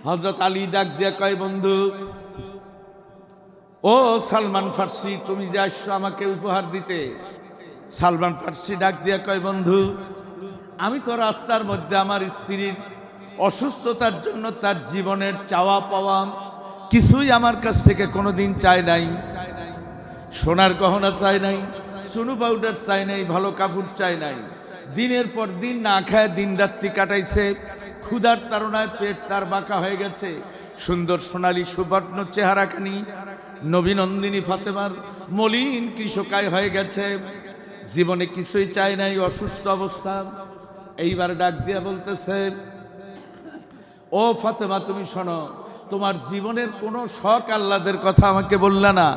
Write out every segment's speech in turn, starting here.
হযরত আলী ডাক দিয়া কয়, বন্ধু ও সালমান ফার্সি, তুমি যে আসছো আমাকে উপহার দিতে। সালমান ফার্সি ডাক দিয়া কয়, বন্ধু আমি তো রাস্তার মধ্যে আমার স্ত্রীর অসুস্থতার জন্য তার জীবনের চাওয়া পাওয়া কিছুই আমার কাছ থেকে কোনোদিন চাই নাই। সোনার গহনা চাই নাই, চুনু পাউডার চাই নাই, ভালো কাপড় চাই নাই। দিনের পর দিন না খায় দিন রাত্রি কাটাইছে। ক্ষুধার তাড়নায় পেট তার বাঁকা হয়ে গেছে। সুন্দর সোনালী সুবর্ণ চেহারাখানি নবীনন্দিনী ফাতেমার মলিন কৃষকায় হয়ে গেছে। জীবনে কিছুই চাই নাই, অসুস্থ অবস্থা। এইবার ডাক দিয়া বলতেছে, ও ফাতেমা তুমি শোনো, তোমার জীবনের কোনো শখ আহ্লাদের কথা আমাকে বললে না,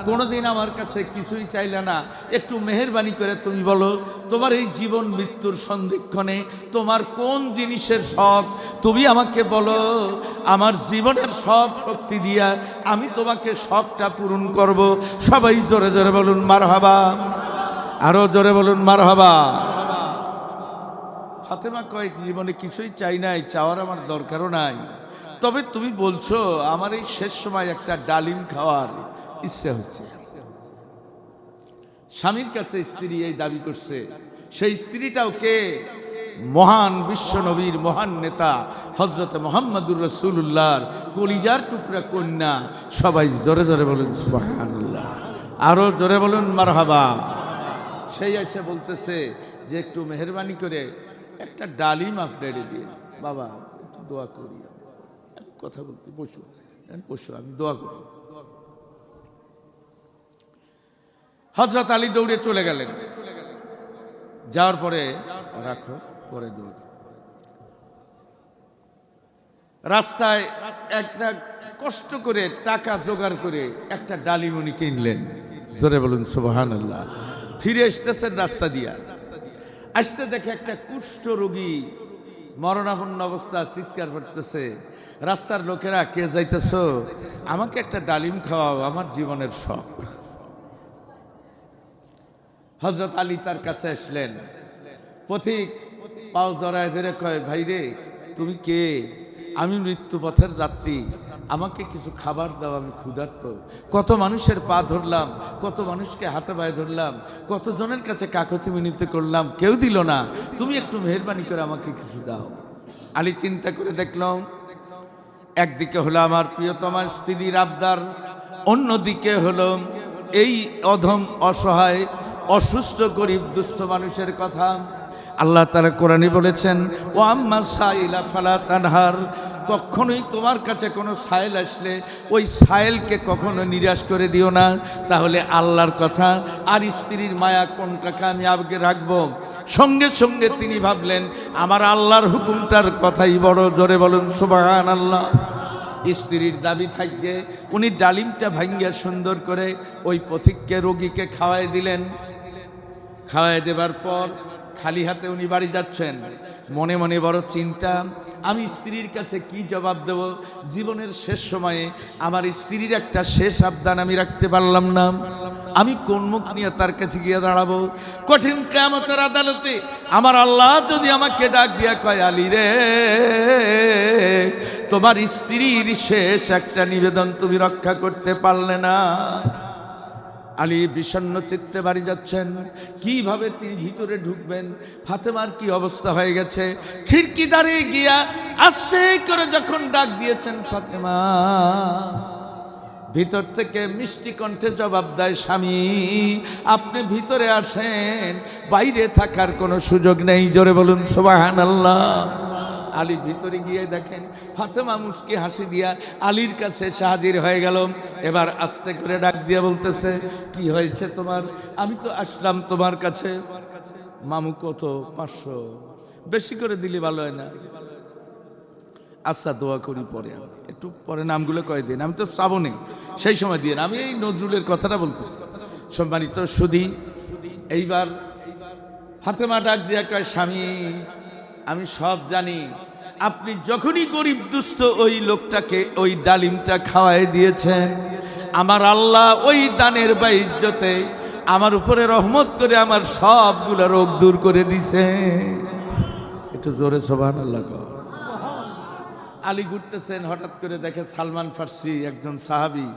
কোনোদিন আমার কাছে কিছুই চাইলে না। একটু মেহেরবানি করে তুমি বলো, তোমার এই জীবন মৃত্যুর সন্ধিক্ষণে তোমার কোন জিনিসের শখ, তুমি আমাকে বলো। আমার জীবনের সব শক্তি দিয়া আমি তোমাকে শখটা পূরণ করব। সবাই জোরে জোরে বলুন মারহাবা, আরো জোরে বলুন মারহাবা। ফাতেমা কয়, জীবনে কিছুই চাই নাই, চাওয়ার আমার দরকারও নাই। তবে তুমি বলছো আমার এই শেষ সময় একটা ডালিম খাওয়ার ইচ্ছে হচ্ছে। স্বামীর কাছে স্ত্রী এই দাবি করছে। সেই স্ত্রীটাও কে? মহান বিশ্ব নবীর মহান নেতা হযরত মুহাম্মদুর রাসূলুল্লাহর কলিজার টুকরা কন্যা। সবাই জোরে জোরে বলুন সুবহানাল্লাহ, আরো জোরে বলুন মারহাবা। সেই আছে বলতেছে যে একটু মেহেরবানি করে একটা ডালিম আপনারে দিয়ে, বাবা একটু দোয়া করি, কথা বলতে বসো বসো, আমি দোয়া করি। হযরত আলী দৌড়ে চলে গেলেন। যাওয়ার পরে রাখো, পরে দৌড়। রাস্তায় একটা কষ্ট করে টাকা জোগাড় করে একটা ডালিম উনি কিনলেন। জোরে বলুন সুবহানাল্লাহ। ফিরে আসতেছেন রাস্তা দিয়া, আসতে দেখে একটা কুষ্ঠ রোগী মরণাপন্ন অবস্থা চিৎকার করতেছে। রাস্তার লোকেরা, কে যাইতেছ? আমাকে একটা ডালিম খাওয়াও, আমার জীবনের শখ। হযরত আলী তার কাছে আসলেন। পথিক পাও জড়ায় ধরে কয়, ভাই রে তুমি কে? আমি মৃত্যু পথের যাত্রী, আমাকে কিছু খাবার দাও, আমি ক্ষুধার্ত। কত মানুষের পা ধরলাম, কত মানুষকে হাতে পায়ে ধরলাম, কতজনের কাছে কাকতি মিনতি করলাম, কেউ দিল না। তুমি একটু মেহেরবানি করে আমাকে কিছু দাও। আলী চিন্তা করে দেখলাম, একদিকে হলো আমার প্রিয়তমা স্ত্রীর আবদার, অন্যদিকে হলো এই অধম অসহায় অসুস্থ গরিব দুস্থ মানুষের কথা। আল্লাহ তাআলা কোরআনে বলেছেন, ও আম্মা সাইলা ফালা তানহার, কখনোই তোমার কাছে কোনো সাইল আসলে ওই সাইলকে কখনো নিরাশ করে দিও না। তাহলে আল্লাহর কথা আর স্ত্রীর মায়া কোনটাকে আমি আগে রাখবো? সঙ্গে সঙ্গে তিনি ভাবলেন, আমার আল্লাহর হুকুমটার কথাই বড়। জোরে বলুন সুবহানাল্লাহ। স্ত্রীর দাবি থাকবে, উনি ডালিমটা ভাঙ্গিয়া সুন্দর করে ওই পথিককে, রোগীকে খাওয়াই দিলেন। খাওয়াই দেবার পর খালি হাতে উনি বাড়ি যাচ্ছেন। মনে মনে বড় চিন্তা, আমি স্ত্রীর কাছে কি জবাব দেব? জীবনের শেষ সময়ে আমার স্ত্রীর একটা শেষ আবদান আমি রাখতে পারলাম না। আমি কোন মুখ নিয়ে তার কাছে গিয়ে দাঁড়াবো? কঠিন কিয়ামতের আদালতে আমার আল্লাহ যদি আমাকে ডাক দিয়া কয়, আলী রে তোমার স্ত্রীর শেষ একটা নিবেদন তুমি রক্ষা করতে পারলে না। আলী বিষণ্ণ চিত্তে বাড়ি যাচ্ছেন। কিভাবে তিনি ভিতরে ঢুকবেন? ফাতেমার কি অবস্থা হয়ে গেছে। খিড়কি দাঁড়িয়ে গিয়া আস্তে করে যখন ডাক দিয়েছেন ফাতেমা, ভিতর থেকে মিষ্টি কণ্ঠে জবাব দেয়, স্বামী আপনি ভিতরে আসেন, বাইরে থাকার কোনো সুযোগ নেই। জোরে বলুন সুবহানাল্লাহ। আলী ভিতরে গিয়ে দেখেন ফাতেমা মুস্কি হাসি দিয়া আলীর কাছে হাজির হয়ে গেল। এবার আস্তে করে ডাক দিয়া বলতেছে, কি হয়েছে তোমার? আমি তো আসলাম তোমার কাছে। মামু কত? 500। বেশি করে দিলে ভালো হয় না? আচ্ছা দোয়া করি পরে, একটু পরে নামগুলো কয়ে দিন, আমি তো শ্রাবণে, সেই সময় দিয়ে। আমি এই নজরুলের কথাটা বলতেছি। সম্মানিত সুধী, এইবার ফাতেমা ডাক দিয়া কয়, স্বামী আমি সব জানি, আপনি যখনই গরিব দুস্থ ওই লোকটাকে ওই ডালিমটা খাওয়াই দিয়েছেন, আমার আল্লাহ ওই দানের বাইজ্জতে আমার উপরে রহমত করে আমার সবগুলো রোগ দূর করে দিছে। একটু জোরে সুবহানাল্লাহ। আলী ঘুরতেছেন, হঠাৎ করে দেখে সালমান ফার্সি একজন সাহাবী,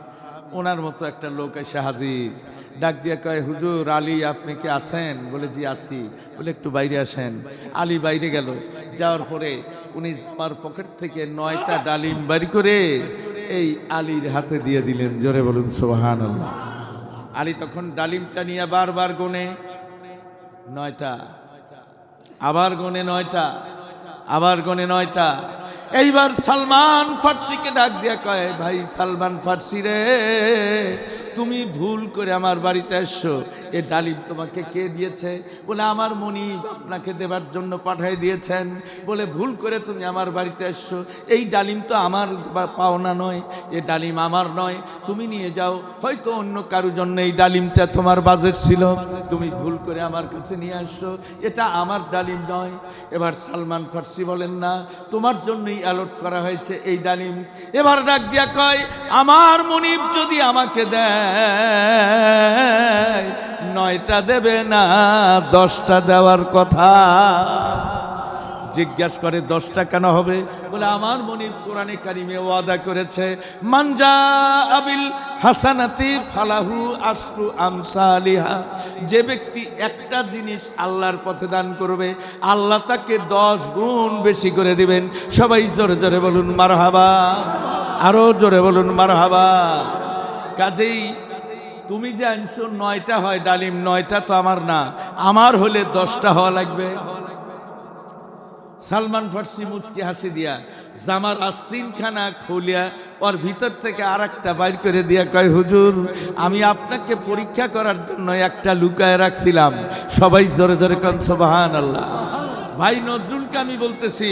ওনার মতো একটা লোক এসে হাজির। ডাক দিয়ে কয়, হুজুর আলী আপনি কি আছেন? বলে জি আছি। বলে একটু বাইরে আসেন। আলী বাইরে গেল। যাওয়ার পরে উনি জামার পকেট থেকে 9টা ডালিম বাড়ি করে এই আলীর হাতে দিয়ে দিলেন। জোরে বলুন সুবহানাল্লাহ। আলী তখন ডালিমটা নিয়ে বারবার গোনে 9টা, আবার গোনে 9টা, আবার গোনে 9টা। এইবার সালমান ফার্সিকে ডাক দিয়া কয়, ভাই সালমান ফার্সি রে, তুমি ভুল করে আমার বাড়িতে এসছো, এ ডালিম তোমাকে কে দিয়েছে? বলে আমার মনিব আপনাকে দেবার জন্য পাঠাই দিয়েছেন। বলে ভুল করে তুমি আমার বাড়িতে এসছো, এই ডালিম তো আমার পাওনা নয়, এ ডালিম আমার নয়, তুমি নিয়ে যাও। হয়তো অন্য কারোর জন্য এই ডালিমটা তোমার বাজেট ছিল, তুমি ভুল করে আমার কাছে নিয়ে আসছো, এটা আমার ডালিম নয়। এবার সালমান ফার্সি বলেন, না তোমার জন্যই অ্যালট করা হয়েছে এই ডালিম। এবার ডাক দিয়া কয়, আমার মনিব যদি আমাকে দেয় 9টা দেবে না 10টা দেওয়ার কথা। জিজ্ঞাসা করে 10টা কেন হবে? বলে আমার মনিব কোরআনে কারিমে ওয়াদা করেছে, মানজা আবিল হাসানাতি ফালাহু আশরু আমসালিহা, যে ব্যক্তি একটা জিনিস আল্লাহর পথে দান করবে আল্লাহ তাকে 10 গুণ বেশি করে দিবেন। সবাই জোরে জোরে বলুন মারহাবা, আরো জোরে বলুন মারহাবা। কাজেই তুমি যে আনছো 9টা হয় ডালিম, 9টা তো আমার না, আমার হলে 10টা হওয়া লাগবে। সালমান ফার্সি মুচকি হাসি দিয়া জামার আস্তিনখানা খুলিয়া ওর ভিতর থেকে আর একটা বাইর করে দিয়া কয়, হুজুর আমি আপনাকে পরীক্ষা করার জন্য একটা লুকায় রাখছিলাম। সবাই জোরে জোরে কোন সুবহানাল্লাহ। ভাই নজরুলকে আমি বলতেছি,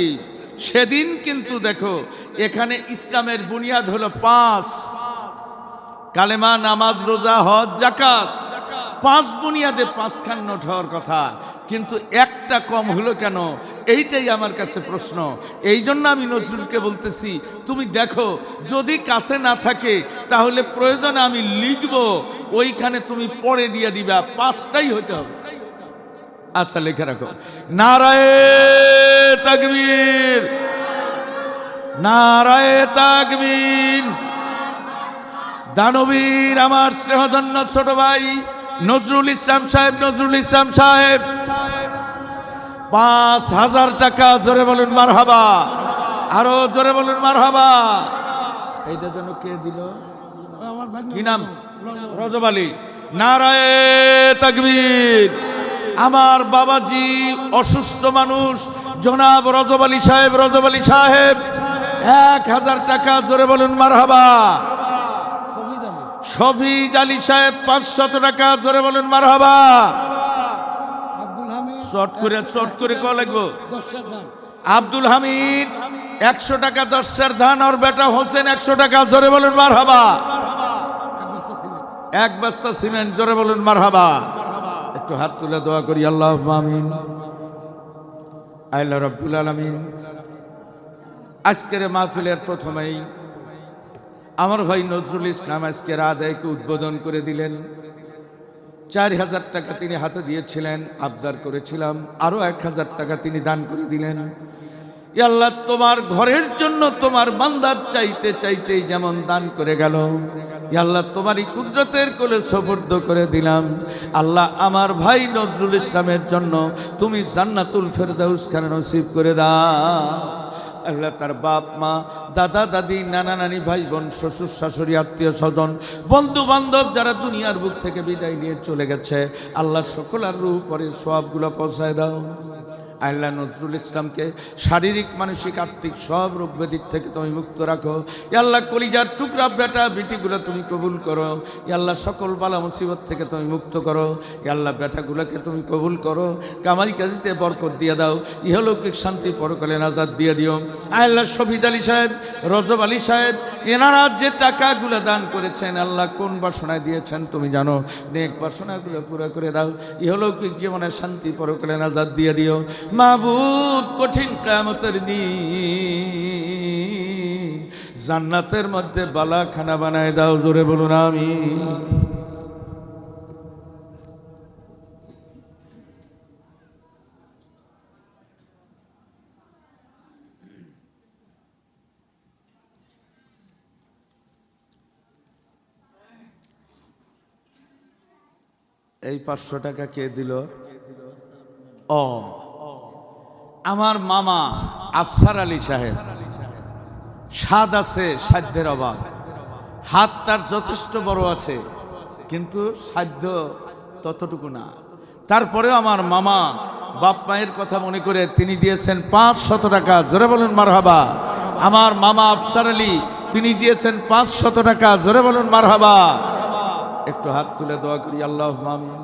সেদিন কিন্তু দেখো এখানে ইসলামের বুনিয়াদ হলো 5, কালেমা, নামাজ, রোজা, হজ, যাকাত। 5 বুনিয়াদে 5খান নোট হওয়ার কথা, কিন্তু একটা কম হলো কেন? এইটাই আমার কাছে প্রশ্ন। এই জন্য আমি নজরুলকে বলতেছি, তুমি দেখো যদি কাছে না থাকে তাহলে প্রয়োজনে আমি লিখবো, ওইখানে তুমি পড়ে দিয়ে দিবা, 5টাই হতে হবে। আচ্ছা লিখে রাখো, নারায়ে তাকবীর, নারায়ে তাকবীর। দানবীর আমার স্নেহধন্য ছোট ভাই নজরুল ইসলাম সাহেব, নজরুল ইসলাম সাহেব 5000 টাকা। জোরে বলুন মারহাবা, আরো জোরে বলুন মারহাবা। এইটা যেন কে দিল? কি নাম? রজব আলী। নারায়ে তাকবীর। আমার বাবাজি অসুস্থ মানুষ জনাব রজব আলী সাহেব, রজব আলী সাহেব 1000 টাকা। জোরে বলুন মারহাবা। শফিজ আলী সাহেব 500 টাকা। জোরে বলুন মারহাবা। চট করে কল লাগবো। আব্দুল হামিদ 100 টাকা 10 ধান, আর বেটা হোসেন 100 টাকা। জোরে বলুন মারহাবা। 1 বস্তা সিমেন্ট। জোরে বলুন মারহাবা। একটু হাত তুলে দোয়া করি, আল্লাহুম্মা আমিন। আল্লাহ রাব্বুল আলামিন আজকের মাহফিলের প্রথমেই আমার ভাই নজরুল ইসলাম আজকের আদায়কে উদ্বোধন করে দিলেন। 4000 টাকা তিনি হাতে দিয়েছিলেন, আবদার করেছিলাম আরো 1000 টাকা তিনি দান করে দিলেন। ইয়া আল্লাহ, তোমার ঘরের জন্য তোমার বান্দার চাইতে চাইতেই যেমন দান করে গেল, ইয়া আল্লাহ তোমারই কুদরতের কোলে সুপর্দ করে দিলাম। আল্লাহ আমার ভাই নজরুল ইসলামের জন্য তুমি জান্নাতুল ফেরদাউস খানা নসিব করে দাও। আল্লাহ তার বাপ মা, দাদা দাদি, নানা নানি, ভাই বোন, শ্বশুর শাশুড়ি, আত্মীয় স্বজন, বন্ধু বান্ধব যারা দুনিয়ার বুক থেকে বিদায় নিয়ে চলে গেছে, আল্লাহ সকলের রূহ পরে সওয়াবগুলো পৌঁছায় দাও। আল্লাহ নজরুল ইসলামকে শারীরিক, মানসিক, আত্মিক সব রোগ ব্যাধির থেকে তুমি মুক্ত রাখো। আল্লাহ কলিজার টুকরা বেটা বেটিগুলো তুমি কবুল করো। আল্লাহ সকল বালা মুসিবত থেকে তুমি মুক্ত করো। আল্লাহ বেটাগুলোকে তুমি কবুল করো, কামাই কাজিতে বরকত দিয়ে দাও, ইহলৌকিক শান্তি পরকালে নাজাত দিয়ে দিও। আল্লাহ শফিজ আলী সাহেব, রজব আলী সাহেব এনারা যে টাকাগুলো দান করেছেন, আল্লাহ কোন বাসনায় দিয়েছেন তুমি জানো, নেক বাসনাগুলো পুরো করে দাও, ইহলৌকিক জীবনে শান্তি পরকালে নাজাত দিয়ে দিও। মাবুদ, কঠিন কিয়ামতের দিন জান্নাতের মধ্যে বালাখানা বানায় দাও। জোরে বলুন আমিন। এই 500 টাকা কে দিল? ও আমার মামা আফসার আলী সাহেব। স্বাদ আছে, সাধ্যের অভাব। হাত তার যথেষ্ট বড় আছে, কিন্তু সাধ্য ততটুকু না। তারপরেও আমার মামা বাপ মায়ের কথা মনে করে তিনি দিয়েছেন 500 টাকা। জোরে বলুন মারহাবা। আমার মামা আফসার আলী তিনি দিয়েছেন 500 টাকা। জোরে বলুন মারহাবা। একটু হাত তুলে দোয়া করি, আল্লাহুম্মা আমিন।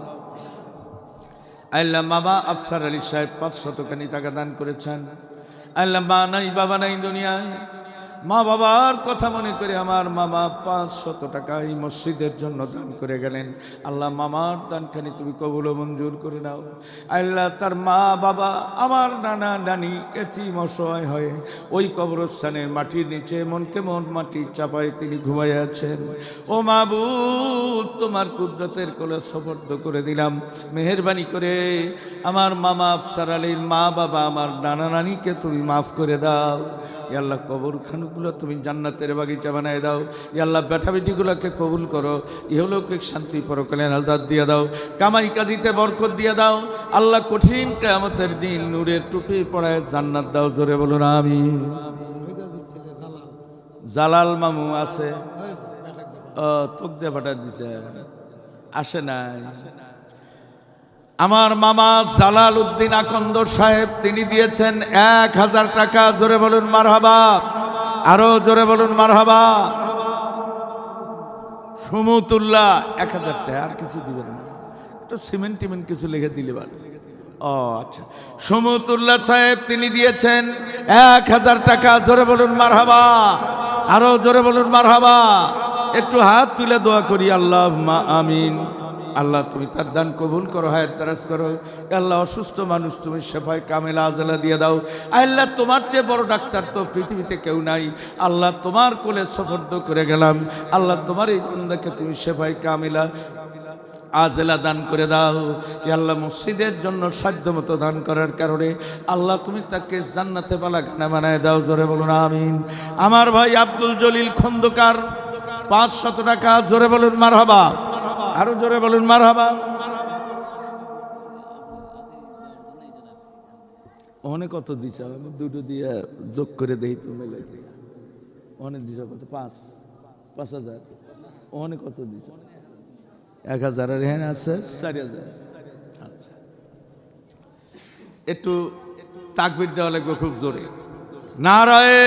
আল্লাহ মামা আফসার আলী সাহেব 500 টাকা দান করেছেন। আল্লাহ মা নাই বাবা নাই দুনিয়ায়, মা বাবার কথা মনে করে আমার মামা 500 টাকা এই মসজিদের জন্য দান করে গেলেন। আল্লাহ মামার দানখানি তুমি কবুল ও মঞ্জুর করে নাও। আল্লাহ তার মা বাবা আমার নানা নানি এতিম অসহায় হয়ে ওই কবরস্থানের মাটির নিচে মনকে মন মাটি চাপায় তিনি ঘুমাই আছেন। ও মাবুদ, তোমার কুদরতের কোলে সুপর্দ করে দিলাম। মেহেরবানি করে আমার মামা আফসার আলীর মা বাবা আমার নানা নানিকে তুমি মাফ করে দাও। আল্লাহ কবরখানগুলো তুমি জান্নাতের বাগিচা বানায় দাও। আল্লাহ বেটা বেটিগুলোকে কবুল করো, ইহলৌকিক শান্তি পরকালের আজাদ দিয়ে দাও, কামাই কাজিতে বরকত দিয়ে দাও। আল্লাহ কঠিন কিয়ামতের দিন নূরের টুপি পড়ায় জান্নাত দাও। জোরে বলুন আমিন। জালাল মামু আছে, তোক দিয়ে পাঠা দিছে, আসে নাই। আমার মামা জালাল উদ্দিন আকন্দ সাহেব তিনি দিয়েছেন 1000 টাকা। জোরে বলুন মারহাবা। আরো জোরে বলুন মারহাবা। সুমতুল্লাহ 1000 টাকা, আর কিছু দিবেন না, একটু সিমেন্ট টিমেন্ট কিছু লিখে দিলে ভালো। ও আচ্ছা, সুমতুল্লাহ সাহেব তিনি দিয়েছেন 1000 টাকা। জোরে বলুন মারহাবা। আরো জোরে বলুন মারহাবা। একটু হাত তুলে দোয়া করি, আল্লাহুম্মা আমিন। আল্লাহ তুমি তার দান কবুল করো, হায়াত দারাজ করো। আল্লাহ অসুস্থ মানুষ তুমি শেফায়ে কামেলা আজলা দিয়ে দাও। আল্লাহ তোমার চেয়ে বড় ডাক্তার তো পৃথিবীতে কেউ নাই। আল্লাহ তোমার কোলে সুপর্দ করে গেলাম। আল্লাহ তোমার এই বান্দাকে তুমি শেফায়ে কামেলা আজলা দান করে দাও। আল্লাহ মসজিদের জন্য সাধ্যমতো দান করার কারণে আল্লাহ তুমি তাকে জান্নাতে বালাখানা বানায় দাও। জোরে বলুন আমিন। আমার ভাই আব্দুল জলিল খন্দকার 500 টাকা। জোরে বলুন মারহাবা। আরো জোরে বলুন মারহাবা। অনেক কত দিছ? আমি দুটো দিয়ে যোগ করে দেই তো মেলে। অনেক দিছ কত? 5000। অনেক কত দিছ? 1000 আর হ্যাঁ আছে 4000। আচ্ছা, একটু তাকবীর দেওয়া লাগবে খুব জোরে। নারায়ে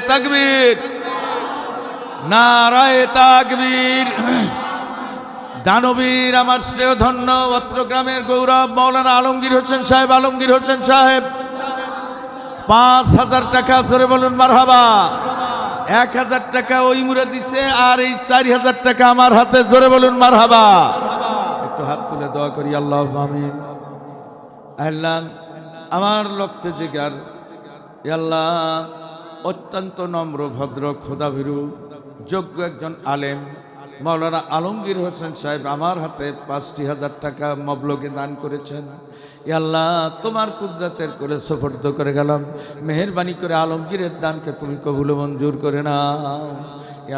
তাকবীর, নারায়ে তাকবীর। দানবীর আমার শ্রেয় ধন্য অত্রগ্রামের গৌরব মাওলানা আলমগীর হোসেন সাহেব, আলমগীর হোসেন সাহেব 5000 টাকা। জোরে বলুন মারহাবা। 1000 টাকা ওই মুড়ে দিছে, আর এই 4000 টাকা আমার হাতে। জোরে বলুন মারহাবা। একটু হাত তুলে দোয়া করি, আল্লাহুম্মা আমিন। আল্লাহ আমার লক্ষ্যে জিগার আল্লাহ অত্যন্ত নম্র ভদ্র খোদাভীরু যোগ্য একজন আলেম মাওলানা আলমগীর হোসেন সাহেব আমার হাতে 5000 টাকা মবলগে দান করেছেন। আল্লাহ তোমার কুদরতের কোলে সুপর্দ করে গেলাম। মেহেরবানি করে আলমগীরের দানকে তুমি কবুল মঞ্জুর করে নাও।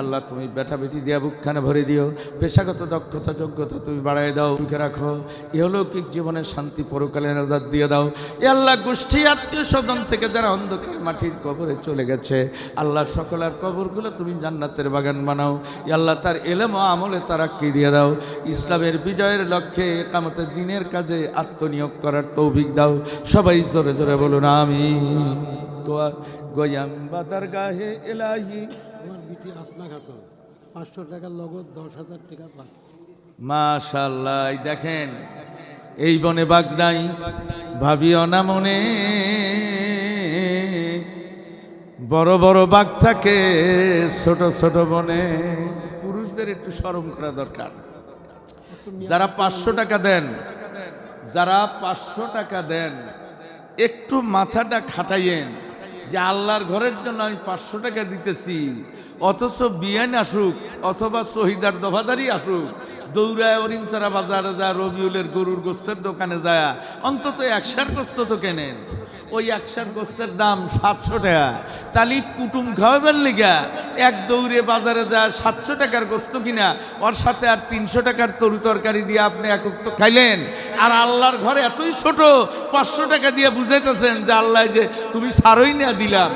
আল্লাহ তুমি বেটা বেটি দিয়া বুকখানে ভরে দিও। পেশাগত দক্ষতা যোগ্যতা তুমি বাড়াই দাও, মুখে রাখো। ইহলৌকিক জীবনে শান্তি পরকালের আজাদ দিয়ে দাও। আল্লাহ গোষ্ঠী আত্মীয় স্বজন থেকে যারা অন্ধকার মাটির কবরে চলে গেছে, আল্লাহ সকলের কবরগুলো তুমি জান্নাতের বাগান বানাও। আল্লাহ তার এলেম ও আমলে তারাক্কি দিয়ে দাও। ইসলামের বিজয়ের লক্ষ্যে কিয়ামতের দিনের কাজে আত্মনিয়োগ করার তৌফিক দাও। সবাই জোরে জোরে বলুন আমিন। গোয়াম বাদার গাহে এলাহি। আমার বিটি আসমা খাতুন 500 টাকা নগদ, 10,000 টাকা বাকি। মাশাআল্লাহ। দেখেন এই বনে বাঘ নাই, ভাবিও না মনে, বড় বড় বাঘ থাকে ছোট ছোট বনে। পুরুষদের একটু শরম করা দরকার। যারা 500 টাকা দেন, যারা 500 টাকা দেন, একটু মাথাটা খাটাইয়েন যে আল্লাহর ঘরের জন্য আমি 500 টাকা দিতেছি, অথচ বিয়ান আসুক অথবা শহীদার দফাদারি আসুক, দৌড়ায় অরিমচারা বাজারে যায়, রবিউলের গরুর গোস্তের দোকানে যায় অন্তত 100 গোস্ত তো কেনেন। ওই 100 গোস্তের দাম 700 টাকা। তালি কুটুম খাওয়াবার লিগা এক দৌড়ে বাজারে যায় 700 টাকার গোস্ত কিনা, ওর সাথে আর 300 টাকার তরু তরকারি দিয়ে আপনি একক তো খাইলেন। আর আল্লাহর ঘরে এতই ছোট 500 টাকা দিয়ে বুঝাইতেছেন যে আল্লাহ যে তুমি সারই না দিলাম।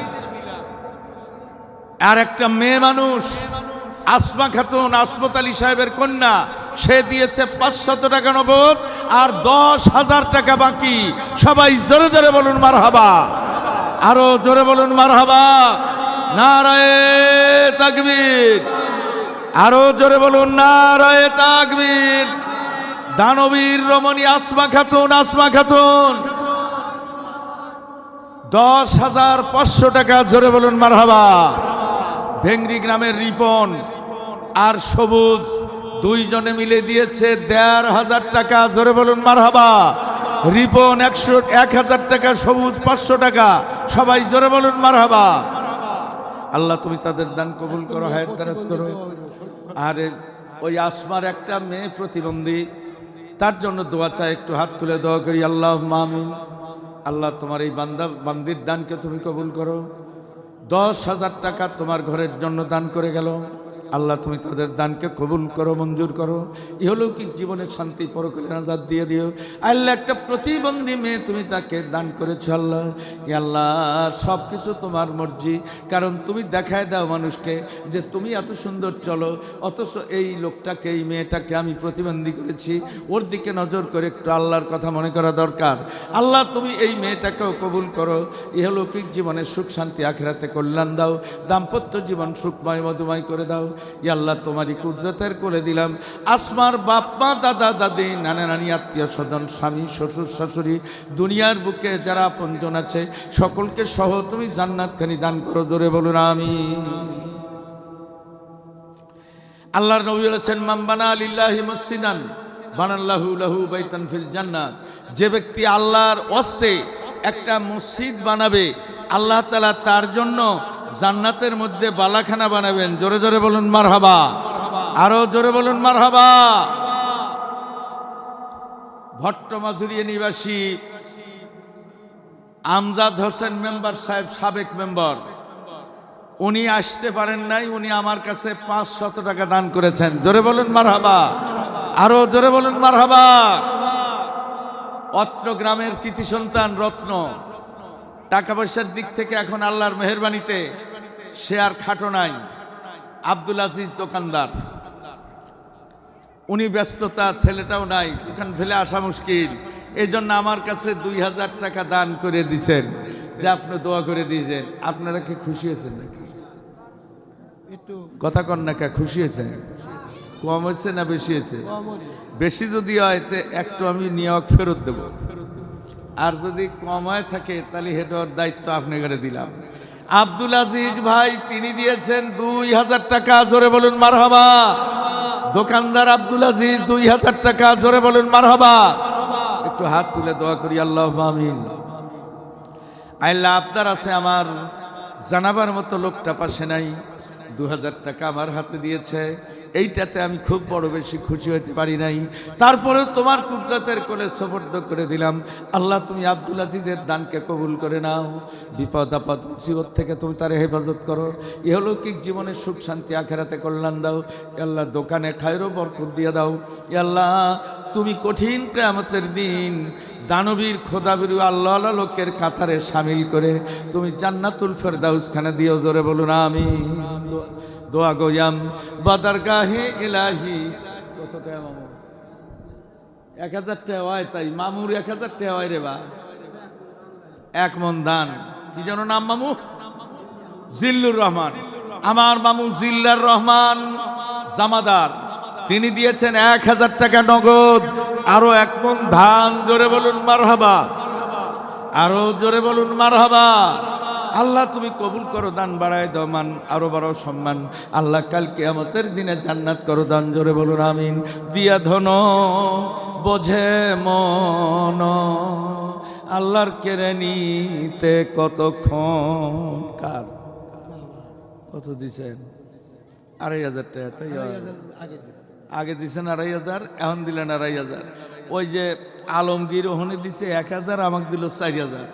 আর একটা মেয়ে মানুষ আসমা খাতুন, আসমত আলী সাহেবের কন্যা, সে দিয়েছে 500 টাকা নগদ আর 10,000 টাকা বাকি। সবাই জোরে জোরে বলুন মারহাবা, আরো জোরে বলুন মারহাবা, নারায়ে তাকবীর, আরো জোরে বলুন নারায়ে তাকবীর। দানবীর রমণী আসমা খাতুন, আসমা খাতুন 10,500 টাকা, জোরে বলুন মারহাবা। ভেংরি গ্রামের রিপন আর সবুজ দুইজনে মিলে দিয়েছে 1,500 টাকা, জোরে বলুন মারহাবা। রিপন 1,000 টাকা, সবুজ 500 টাকা, সবাই জোরে বলুন মারহাবা। আল্লাহ তুমি তাদের দান কবুল করো, হায়াত দারাজ করো। আর ওই আসমার একটা মেয়ে প্রতিবন্ধী, তার জন্য দোয়া চাই, একটু হাত তুলে দোয়া করি। আল্লাহ আমিন। আল্লাহ তোমার এই বান্দির দানকে তুমি কবুল করো। 10,000 টাকা তোমার ঘরের জন্য দান করে গেল। আল্লাহ তুমি তাদের দানকে কবুল করো, মঞ্জুর করো। ইহলৌকিক জীবনের শান্তি, পরকালে নাজাত দিয়ে দিও। আল্লাহ একটা প্রতিবন্ধী মেয়ে তুমি তাকে দান করেছো আল্লাহ। আল্লাহ সব কিছু তোমার মর্জি, কারণ তুমি দেখায় দাও মানুষকে যে তুমি এত সুন্দর চলো, অথচ এই লোকটাকে, এই মেয়েটাকে আমি প্রতিবন্ধী করেছি, ওর দিকে নজর করে একটু আল্লাহর কথা মনে করা দরকার। আল্লাহ তুমি এই মেয়েটাকেও কবুল করো। ইহলৌকিক জীবনের সুখ শান্তি, আখিরাতে কল্যাণ দাও। দাম্পত্য জীবন সুখময় মধুময় করে দাও। আল্লাহ তোমারই কুদরতের করে দিলাম। আসমার বাপ্পা, দাদা দাদি, নানা নানি, আত্মীয় স্বজন, স্বামী শ্বশুর শাশুড়ি, দুনিয়ার বুকে যারা আপনজন আছে সকলকে সহ তুমি জান্নাতখানি দান করো, জোরে বলুন আমিন। আল্লাহর নবী বলেছেন, মান বানা লিল্লাহি মসজিদান বানাল্লাহু লাহু বাইতান ফিল জান্নাত। যে ব্যক্তি আল্লাহর ওয়াস্তে একটা মসজিদ বানাবে, আল্লাহ তাআলা তার জন্য জান্নাতের মধ্যে বালাখানা বানাবেন। জোরে জোরে বলুন মারহাবা, আরো জোরে বলুন মারহাবা। ভট্টমাঝুরিয়া নিবাসী আমজাদ হোসেন মেম্বার সাহেব, সাবেক মেম্বার, উনি আসতে পারেন নাই, উনি আমার কাছে 500 টাকা দান করেছেন। জোরে বলুন মারহাবা, আরো জোরে বলুন মারহাবা। অত্র গ্রামের কৃতি সন্তান রত্ন, টাকা পয়সার দিক থেকে এখন আল্লাহর মেহেরবানিতে সে আর খাটো নাই। আব্দুল আজিজ দোকানদার, উনি ব্যস্ততা, ছেলেটাও নাই, দোকান ফেলে আসা মুশকিল। এই জন্য আমার কাছে 2,000 টাকা দান করে দিয়েছেন, যে আপনি দোয়া করে দিয়েছেন। আপনারা কি খুশি হয়েছেন নাকি? একটু কথা কন না, কে খুশি হয়েছে? কম হয়েছে না বেশি হয়েছে? বেশি যদি হয় তো একটু আমি নিয়োগ ফেরত দেব, আর যদি কম হয় থাকে তাহলে হেডর দায়িত্ব আপনি করে দিলাম। আব্দুল আজিজ ভাই তিনি দিয়েছেন 2,000 টাকা, জোরে বলুন মারহাবা। দোকানদার আব্দুল আজিজ 2,000 টাকা, জোরে বলুন মারহাবা। একটু হাত তুলে দোয়া করি, আল্লাহ আমিন। আল্লাহ আপনার আছে, আমার জানাবার মতো লোকটা পাশে নাই, 2,000 টাকা আমার হাতে দিয়েছে। এইটাতে আমি খুব বড় বেশি খুশি হতে পারি নাই, তারপরেও তোমার কুদরতের কোলে সুপর্দ করে দিলাম। আল্লাহ তুমি আব্দুল আজিজের দানকে কবুল করে নাও। বিপদ আপদ মুসিবত থেকে তুমি তার হেফাজত করো। ইহলৌকিক জীবনের সুখ শান্তি, আখেরাতে কল্যাণ দাও। আল্লাহ দোকানে খায়রো বরকত দিয়ে দাও। আল্লাহ তুমি কঠিন কিয়ামতের দিন দানবীর খোদাবিরু আল্লাহ লোকের কাতারে সামিল করে তুমি জান্নাতুল ফেরদাউস খানে দিও, জোরে বলুন আমিন। দোয়া গোয়াম বাদারগাহে ইলাহি। কত টাকা মামু? 1,000 টাকা হয়, তাই মামুর 1,000 টাকা হয় রে বা। 1 মন দান। কি যেন নাম মামু? জিল্লুর রহমান। আমার মামু জিল্লার রহমান জামাদার, তিনি দিয়েছেন 1,000 টাকা নগদ, আরো 1 মন ধান। জোরে বলুন মারহাবা, আরো জোরে বলুন মারহাবা। আল্লাহ তুমি কবুল করো, দান বাড়ায় দাও, মান আরো বড় সম্মান। আল্লাহ কাল কিয়ামতের দিনে জান্নাত করো দান, জোরে বলুন আমিন। দিয়া ধন বোঝে মন, আল্লাহর কেড়ে নিতে কতক্ষণ। কার কত দিছেন? 2,500 টাকা। তাই আগে দিছেন 2,500, এখন দিলেন 2,500। ওই যে আলমগীর ওখানে দিছে 1,000, আমাকে দিল 4,000।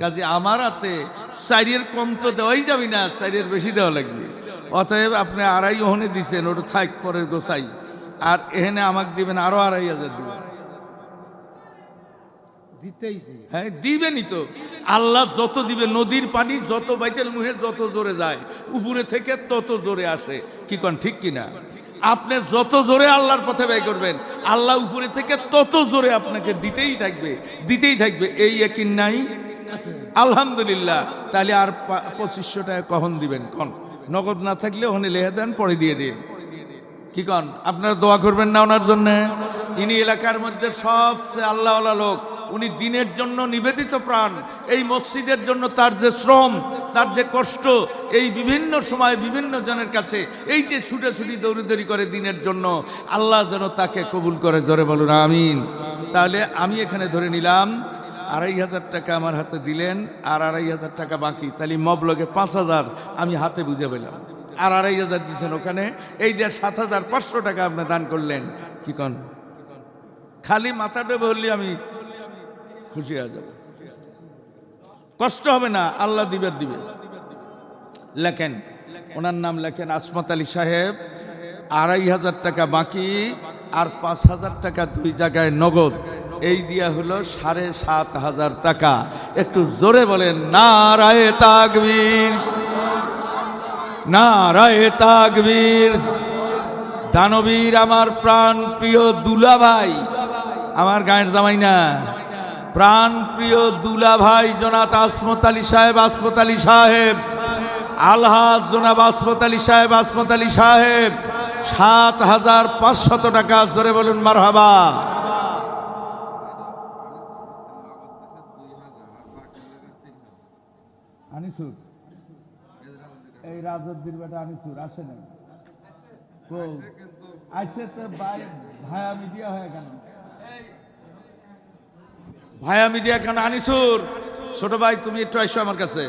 কাজে আমার হাতে 4-এর কম তো দেওয়াই যাবে না, 4-এর বেশি দেওয়া লাগবে। অতএব আপনি 2,500 ওখানে দিছেন, ওটা থাক পরে গোসাই। আর এখানে আমাকে দিবেন আরো 2,500 দিবেন। দিতেইছি। হ্যাঁ দিবেনই তো, আল্লাহ যত দিবে, নদীর পানি যত বাইটেল মুহে যত জোরে যায়, উপরে থেকে তত জোরে আসে। কি কন ঠিক কিনা? আপনি যত জোরে আল্লাহর পথে ব্যয় করবেন, আল্লাহ উপরে থেকে তত জোরে আপনাকে দিতেই থাকবে, দিতেই থাকবে। এই ইয়াকিন নাই? আলহামদুলিল্লাহ। তাহলে আর 2500 টাকা কখন দিবেন? কন নগদ না থাকলে ওখানে লেখে দেন, পরে দিয়ে দিন। কি কন? আপনারা দোয়া করবেন না ওনার জন্য? ইনি এলাকার মধ্যে সবচেয়ে আল্লাহওয়ালা লোক, উনি দিনের জন্য নিবেদিত প্রাণ। এই মসজিদের জন্য তার যে শ্রম, তার যে কষ্ট, এই বিভিন্ন সময় বিভিন্ন জনের কাছে এই যে ছুটাছুটি দৌড়াদৌড়ি করে দিনের জন্য, আল্লাহ যেন তাকে কবুল করে। জোরে বলুন আমিন। তাহলে আমি এখানে ধরে নিলাম 2,500 টাকা আমার হাতে দিলেন, আর 2,500 টাকা বাকি। তাহলে মবলগে 5,000 আমি হাতে বুঝে পেলাম, আর 2,500 দিচ্ছেন ওখানে। এই যে 7,500 টাকা আপনি দান করলেন। কি কন? খালি মাথাটা বললি আমি খুশি হয়ে যাব, কষ্ট হবে না, আল্লাহ দিবের দিবে। লেখেন, ওনার নাম লেখেন আসমত আলী সাহেব। 2,500 টাকা বাকি, আর 5,000 টাকা 2 জায়গায় নগদ। এই দিয়া হলো 7,500 টাকা। একটু জোরে বলেন নারায়ে তাকবীর, নারায়ে তাকবীর। দানবীর আমার প্রাণ প্রিয় দুলা ভাই, আমার গায়ের জামাই না, প্রাণ প্রিয় দুলা ভাই জনাব আসমত আলী সাহেব, আসমত আলী সাহেব, আলহাজ জনাব আসমত আলী সাহেব, আসমত আলী সাহেব, 7,500 টাকা। জোরে বলুন মারহাবা। আনিসুর, এই রাজদ্দির বেটা আনিসুর আসে না? আইসে তো ভায়া মিডিয়া হয়ে কেন? ভায়া মিডিয়া কেন? আনিসুর ছোট ভাই, তুমি একটু আইসো আমার কাছে।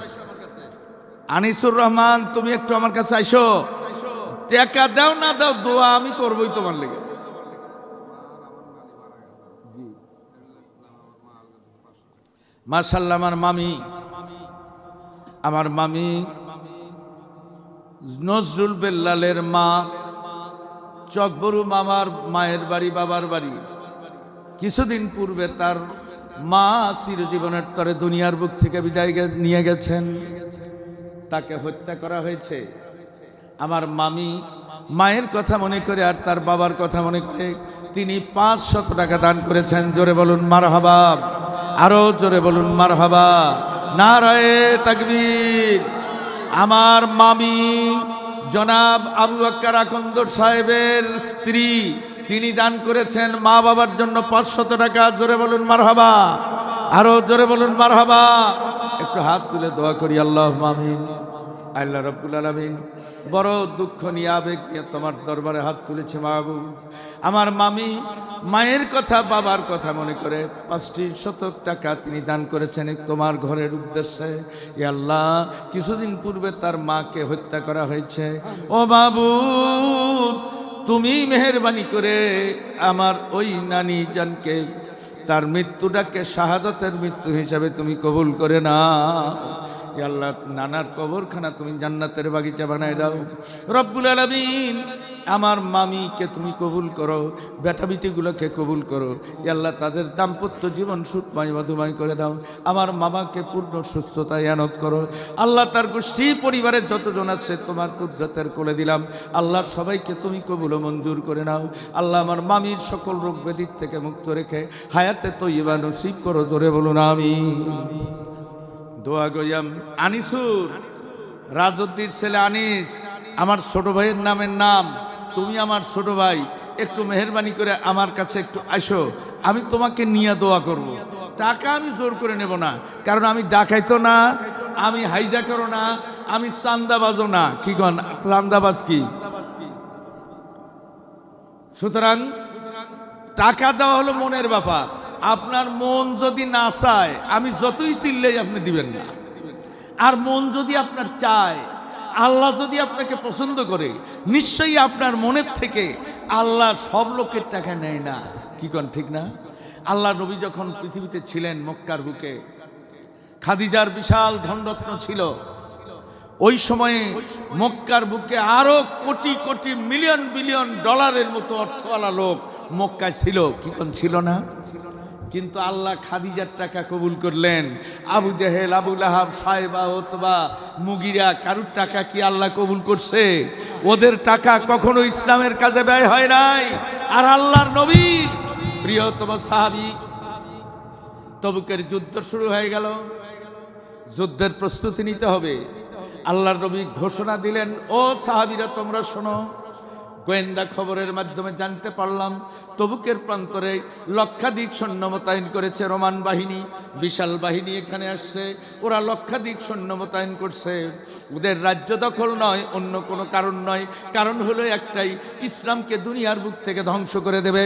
আনিসুর রহমান, তুমি একটু আমার কাছে আইসো। টাকা দাও না দাও, দোয়া আমি করবোই তোমার লেগে। মাশাআল্লাহ। আমার মামি নজরুল বেল্লালের মা, চকবরু মামার মায়ের বাড়ি, বাবার বাড়ি। কিছুদিন পূর্বে তার মা চিরজীবনের তরে দুনিয়ার বুক থেকে বিদায় নিয়ে গেছেন, তাকে হত্যা করা হয়েছে। আমার মামি মায়ের কথা মনে করে আর তার বাবার কথা মনে করে তিনি 500 টাকা দান করেছেন। জোরে বলুন মারহাবা, আরো জোরে বলুন মারহাবা, নারায়ে তাকবীর। আমার মামি জনাব আবু বকর আকন্দর সাহেবের স্ত্রী, তিনি দান করেছেন মা বাবার জন্য 500 টাকা। জোরে বলুন মারহাবা, আরো জোরে বলুন মারহাবা। একটু হাত তুলে দোয়া করি, আল্লাহুম্মা আমিন। আল্লাহ রাব্বুল আলামিন, বড় দুঃখ নিয়ে আবেগ নিয়ে তোমার দরবারে হাত তুলেছে মাহবুব। আমার মামি মায়ের কথা বাবার কথা মনে করে 500 টাকা তিনি দান করেছেন তোমার ঘরের উদ্দেশ্যে। এ আল্লাহ, কিছুদিন পূর্বে তার মাকে হত্যা করা হয়েছে। ও মাবুদ, তুমি মেহেরবানি করে আমার ওই নানি জানকে, তার মৃত্যুটাকে শাহাদাতের মৃত্যু হিসাবে তুমি কবুল করে না। আল্লাহ, নানার কবরখানা তুমি জান্নাতের বাগিচা বানায় দাও রব্বুল আলামিন। আমার মামিকে তুমি কবুল করো, বেটা বিটিগুলোকে কবুল করো। আল্লাহ, তাদের দাম্পত্য জীবন সুখময় মধুময় করে দাও। আমার মামাকে পূর্ণ সুস্থতা এনায়েত করো। আল্লাহ, তার গোষ্ঠী পরিবারের যতজন আছে তোমার কুদরতের কোলে দিলাম। আল্লাহ, সবাইকে তুমি কবুল ও মঞ্জুর করে নাও। আল্লাহ, আমার মামির সকল রোগ ব্যাধির থেকে মুক্ত রেখে হায়াতে তৈয়বা নসিব করো। জোরে বলুন আমিন। দোয়া গয়াম। আনিসুর, রাজদ্দির ছেলে আনিস, আমার ছোট ভাইয়ের নামের নাম। তুমি আমার ছোট ভাই, একটু মেহেরবানি করে আমার কাছে একটু আসো, আমি তোমাকে নিয়ে দোয়া করব। টাকা আমি জোর করে নেব না, কারণ আমি ডাকাইতো না, আমি হাইজাকারও না, আমি চান্দাবাজও না। কি কন? চান্দাবাজ কি? সুতরাং টাকা দেওয়া হলো মনের ব্যাপার। আপনার মন যদি না চায়, আমি যতই চিল্লাই আপনি দিবেন না। আর মন যদি আপনার চায়, আল্লাহ যদি আপনাকে পছন্দ করে নিশ্চয়ই আপনার মনের থেকে আল্লাহ সব লোকের টাকা নেয় না। কি কোন ঠিক না? আল্লাহ নবী যখন পৃথিবীতে ছিলেন মক্কার বুকে, খাদিজার বিশাল ধনরত্ন ছিল। ওই সময়ে মক্কার বুকে আরো কোটি কোটি মিলিয়ন বিলিয়ন ডলারের মতো অর্থওয়ালা লোক মক্কায় ছিল। কি কোন ছিল না? কিন্তু আল্লাহ খাদিজার টাকা কবুল করলেন। আবু জেহেল, আবু লাহাব, সাহেবা, ওতবা, মুগিরা কারুর টাকা কি আল্লাহ কবুল করছে? ওদের টাকা কখনো ইসলামের কাজে ব্যয় হয় নাই। আর আল্লাহর নবীর প্রিয়তম সাহাবী, তবুকের যুদ্ধ শুরু হয়ে গেল। যুদ্ধের প্রস্তুতি নিতে হবে। আল্লাহর নবী ঘোষণা দিলেন, ও সাহাবীরা তোমরা শোনো, গোয়েন্দা খবরের মাধ্যমে জানতে পারলাম তবুকের প্রান্তরে লক্ষাধিক সৈন্য মোতায়েন করেছে রোমান বাহিনী। বিশাল বাহিনী এখানে আসছে, ওরা লক্ষাধিক সৈন্য মোতায়েন করছে। ওদের রাজ্য দখল নয়, অন্য কোনো কারণ নয়। কারণ হলো একটাই, ইসলামকে দুনিয়ার বুক থেকে ধ্বংস করে দেবে,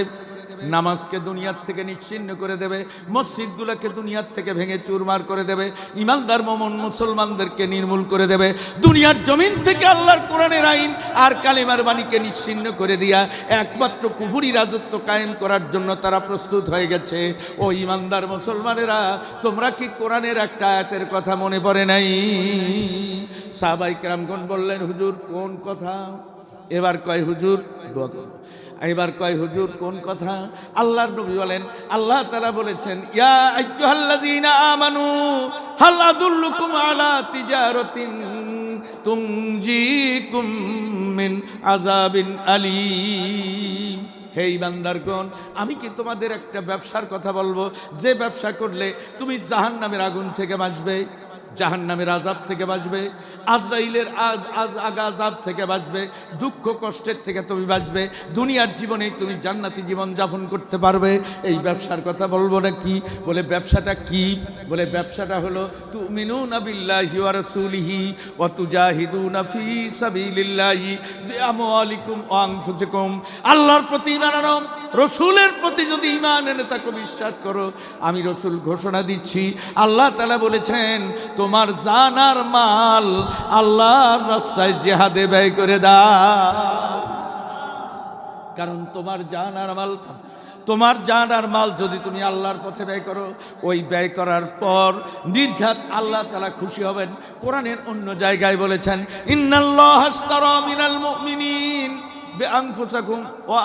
নামাজকে দুনিয়ার থেকে নিশ্চিহ্ন করে দেবে, মসজিদগুলোকে দুনিয়ার থেকে ভেঙে চুরমার করে দেবে, ইমানদার মোমিন মুসলমানদেরকে নির্মূল করে দেবে। দুনিয়ার জমিন থেকে আল্লাহর কোরআনের আইন আর কালিমার বাণীকে নিশ্চিহ্ন করে দিয়া একমাত্র কুফরি রাজত্ব কায়েম করার জন্য তারা প্রস্তুত হয়ে গেছে। ও ইমানদার মুসলমানেরা, তোমরা কি কোরআনের একটা আয়াতের কথা মনে পড়ে নাই? সাহাবায়ে কেরামগণ বললেন, হুজুর কোন কথা? এবার কয় হুজুর দোয়া করো। এবার কয় হুজুর কোন কথা? আল্লাহর নবী বলেন, আল্লাহ তাআলা বলেছেন, ইয়া আইয়ুহাল্লাযীনা আমানু হাল আদুল্লুকুম আলা তিজারাতিন তুনজিকুম মিন আযাবিন আলীম। হে ইমানদারগণ, আমি কি তোমাদের একটা ব্যবসার কথা বলবো, যে ব্যবসা করলে তুমি জাহান্নামের আগুন থেকে বাঁচবে, জাহান্নামের আযাব থেকে বাঁচবে, আজরাইলের আযাব থেকে বাঁচবে, দুঃখ কষ্টের থেকে তুমি বাঁচবে, দুনিয়ার জীবনে তুমি জান্নাতি জীবন যাপন করতে পারবে। এই ব্যবসার কথা বলবো না কি? বলে ব্যবসাটা কি? বলে ব্যবসাটা হলো তুমিনুনা বিল্লাহি ওয়া রাসূলিহি ওয়া তুজাহিদুনা ফি সাবিলিল্লাহি বিআমওয়ালিকুম ওয়া আনফুসিকুম। আল্লাহর প্রতি ঈমান আনো, রসুলের প্রতি যদি ঈমান এনে তাকে বিশ্বাস করো, আমি রসুল ঘোষণা দিচ্ছি, আল্লাহ তাআলা বলেছেন তোমার জান আর মাল আল্লাহর রাস্তায় জিহাদে ব্যয় করে দাও। কারণ তোমার জান আর মাল, তোমার জান আর মাল যদি তুমি আল্লাহর পথে ব্যয় করো, ওই ব্যয় করার পর নির্ঘাত আল্লাহ তাআলা খুশি হবেন। কোরআনের অন্য জায়গায় বলেছেন, ইন্নাল্লাহা আশতারা মিনাল মুমিনিন বিআনফুসিহিম ওয়া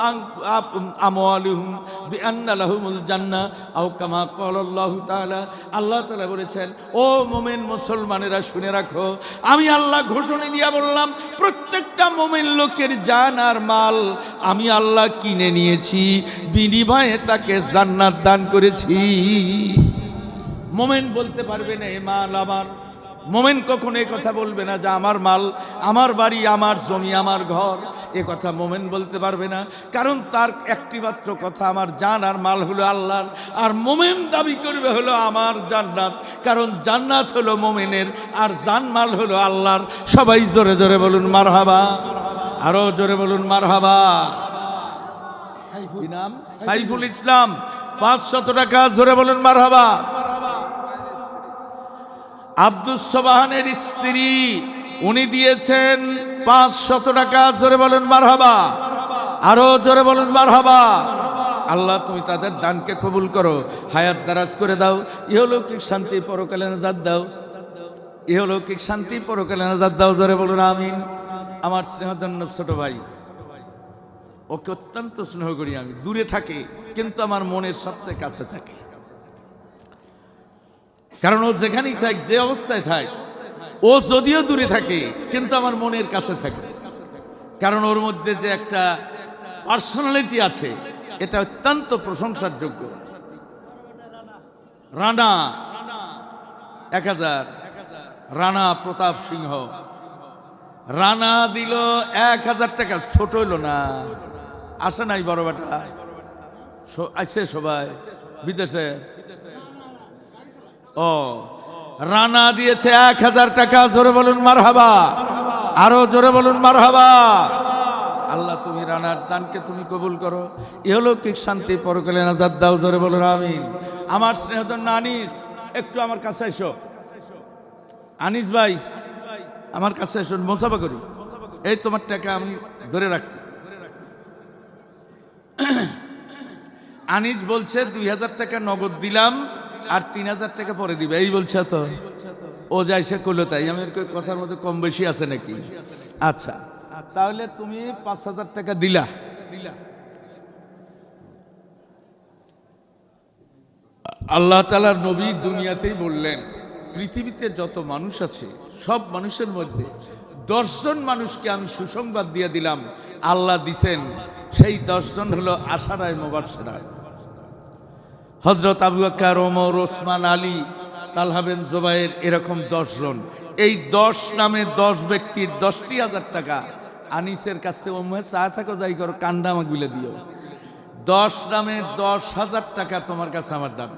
আমওয়ালিহিম বিআন্না লাহুমুল জান্নাহ আও কামা ক্বালাল্লাহু তাআলা। আল্লাহ তাআলা বলেছেন, ও মুমিন মুসলমানেরা শুনে রাখো, আমি আল্লাহ ঘোষণা দিয়া বললাম, প্রত্যেকটা মুমিন লোকের জান আর মাল আমি আল্লাহ কিনে নিয়েছি, বিনিময়ে তাকে জান্নাত দান করেছি। মুমিন বলতে পারবে না এ মাল আমার। মোমেন কখনো এ কথা বলবে না যে আমার মাল, আমার বাড়ি, আমার জমি, আমার ঘর, এ কথা মোমেন বলতে পারবে না। কারণ তার একটি মাত্র কথা, আমার জান আর মাল হলো আল্লাহর। আর মোমেন দাবি করবে হলো আমার জান্নাত, কারণ জান্নাত হলো মোমেনের আর জান মাল হলো আল্লাহর। সবাই জোরে জোরে বলুন মারহাবা, আরো জোরে বলুন মারহাবা। কি নাম? সাইফুল ইসলাম, 500 টাকা। জোরে বলুন মারহাবা। আব্দুস সোবহানের স্ত্রী, উনি দিয়েছেন 500 টাকা। জোরে বলুন মারহাবা, আরো জোরে বলুন মারহাবা। আল্লাহ তুমি তাদের দানকে কবুল করো, হায়াত দারাজ করে দাও, ইহলৌকিক শান্তি পরকালে নাজাত দাও, ইহলৌকিক শান্তি পরকালে নাজাত দাও। জোরে বলুন আমিন। আমার স্নেহধন্য ছোট ভাই, ওকে অত্যন্ত স্নেহ করি আমি। দূরে থাকে কিন্তু আমার মনের সবচেয়ে কাছে থাকে। কারণ ও যেখানেই থাক, যে অবস্থায় থাক, ও যদিও দূরে থাকে কিন্তু আমার মনের কাছে থাকে। কারণ ওর মধ্যে যে একটা পার্সোনালিটি আছে, এটা অত্যন্ত প্রশংসার যোগ্য। রানা 1000, রানা প্রতাপ সিংহ, রানা দিল 1000 টাকা। ছোট হইল না, আসে নাই বড় বেটা, আছে সবাই বিদেশে। ও রানা দিয়েছে 1000 টাকা। জোরে বলুন মারহাবা, আরো জোরে বলুন মারহাবা। আল্লাহ তুমি রানার দানকে তুমি কবুল করো, ইহলৌকিক শান্তি পরকালে নাজাত দাও। জোরে বলুন আমিন। আমার স্নেহধন্য আনিস, একটু আমার কাছে এসো। আনিস ভাই আমার কাছে এসে মোসাফা করি, এই তোমার টাকা আমি ধরে রাখছি। আনিস বলছে 2000 টাকা নগদ দিলাম আর 3000 টাকা পরে দিবে, এই বলছে। তো ও যাই সে করলো তাই, আমি কথার মধ্যে কম বেশি আছে নাকি? আচ্ছা, তাহলে তুমি 5000 টাকা দিলা। আল্লাহ তাআলার নবী দুনিয়াতেই বললেন, পৃথিবীতে যত মানুষ আছে সব মানুষের মধ্যে 10 জন মানুষকে আমি সুসংবাদ দিয়ে দিলাম। আল্লাহ দিছেন, সেই 10 জন হলো আশারায়ে মুবাশশিরা। হযরত আবু বকর, ওমর, ওসমান, আলী, তালহা বিন জুবায়ের, এরকম 10 জন। এই 10 নামে 10 ব্যক্তির 10,000 টাকা আনিসের কাছে ওমে চা থাকো যাই করো, কান্ডা আমাকে বিলে দিও। 10 নামে 10,000 টাকা তোমার কাছে আমার দাম।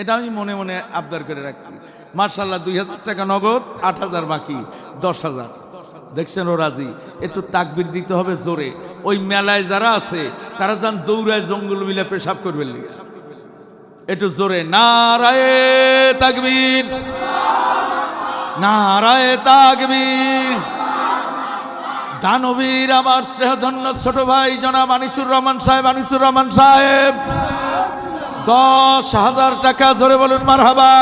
এটা আমি মনে মনে আবদার করে রাখছি। মাশাআল্লাহ, 2000 টাকা নগদ, 8000 বাকি, 10,000। দেখছেন ও রাজি। একটু তাকবীর দিতে হবে জোরে। ওই মেলায় যারা আছে তারা যান দৌড়ায় জঙ্গল মিলে পেশাব করবেন লিগা, একটু জোরে নারায়ে তাকবীর, নারায়ে তাকবীর। দানবীর আমার স্নেহধন্য ছোট ভাই জনাব আনিসুর রহমান সাহেব, আনিসুর রহমান সাহেব 10,000 টাকা, জোরে বলুন মারহাবা,